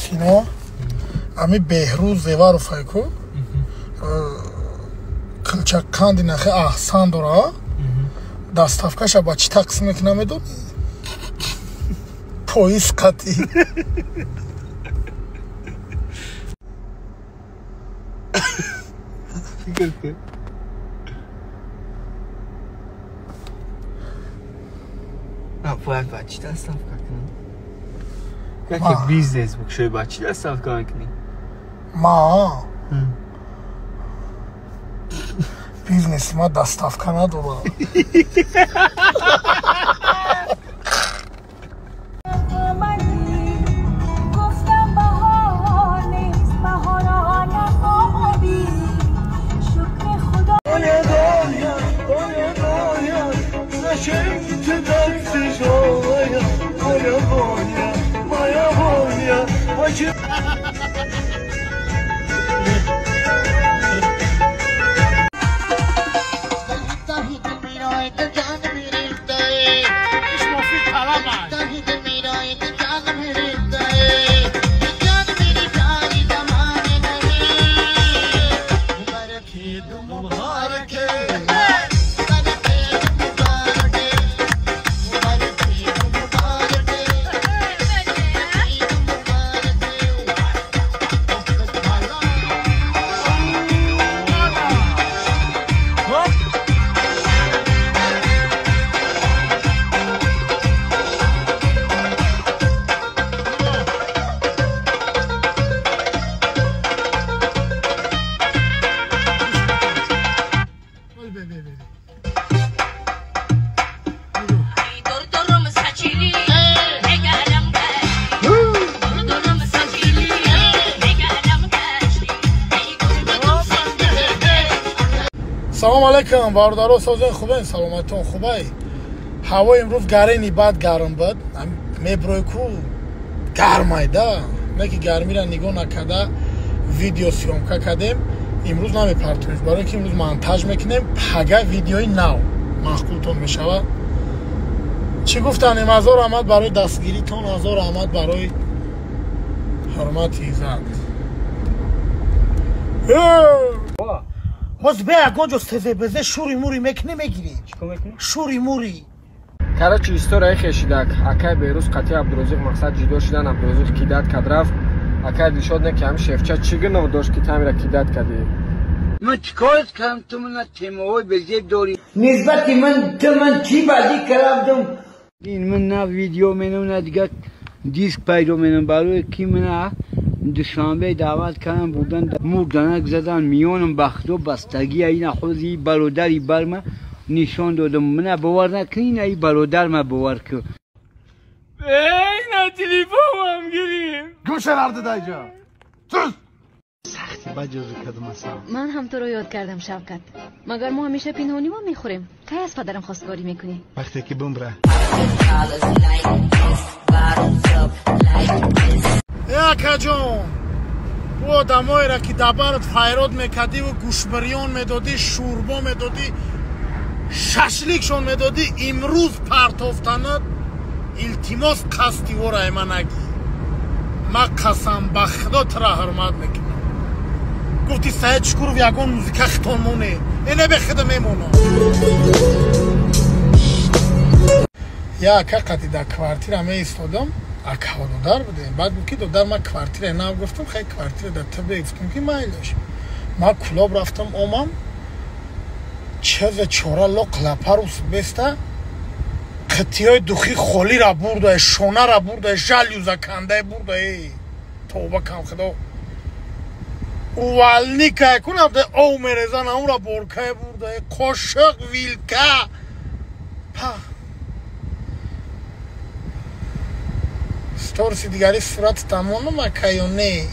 Sino ami Behruz Zevaru fayku qilchaqqandi naxi ahsan dora dastavkash ba chi taqsim eknamedon pois qati باید بچی دستافکا کنی یکی بیزنس بکشوی بچی دستافکا کنی ما بیزنس ما دستافکا ندارم سلام علیکم باردارو سازن خوبه سلامتون خوبه هوا امروز گرمی بد گرم بود میبروی کو گرمایده نه که گرمی را نگاه نکرده ویدیو سیومکا کردیم امروز نمیپرتونیم برای که امروز مونتاژ میکنیم پگه ویدیوی نو مخکولتون میشود چی گفتن هزار رحمت برای دستگیریتون 1000 رحمت برای حرمت ایزد باز به اگونجو سزه بزه شوری موری مکنی میگیری چیکو میکنی؟ شوری موری Короче, история хешидак. Акай беруз қати Абдурозиқ мақсад ҷудо шудан Абдурозиқ кидат кад рафт. Акай дилшод не ки ҳам шефча чӣ гуноҳ дошт ки тамира кидат кади? من چیکار کنم تو من تیم‌های بزرگ داری نسبت من چی بازی کردم این من نه ویدیو منو نه دیگه دیسک پیدا منو برای کی من دوشنبه دعوت کردم بودن مردنک زدن میونم بخت و بستگی این خودی برادری برم نشان دادم من باور نکنین ای برادر ما باور کن اینا تلیفون هم گیریم گوشه نرده دایجا sus من هم تو رو یاد کردم شوکت مگر ما همیشه پنهانی ما میخوریم کی از پدرم خواستگاری میکنی وقتی که بمبره یاکا جون او آدمایی را که دبرت فیراد میکردی و گوشبریان میدادی شوربا میدادی ششلیکشون میدادی امروز پرتافتند التماس قصدی و رای من نگی من قسم به خدا ترا حرمت میکنم گفتی سعید شکورو یگان موزیکا خطان مونه اینه به خدا میمونه یا اکا قطی در کوارتیر همه ایستادم اکا و دودار بودیم بعد بود که دودار من کوارتیر نام گفتم خیلی کوارتیر در طبعه گفتم که مایلش من کلاب رفتم اومم چه چورا لق لپروس بسته قطی های دوخی خولی را برده شونه را برده جلیوزه کنده برده توبه کم خدا اوالنی که کنم ده او میرزن اون را برکه برده قشق ویلکه ستورسی دیگری صورت تمانو مکه یا نه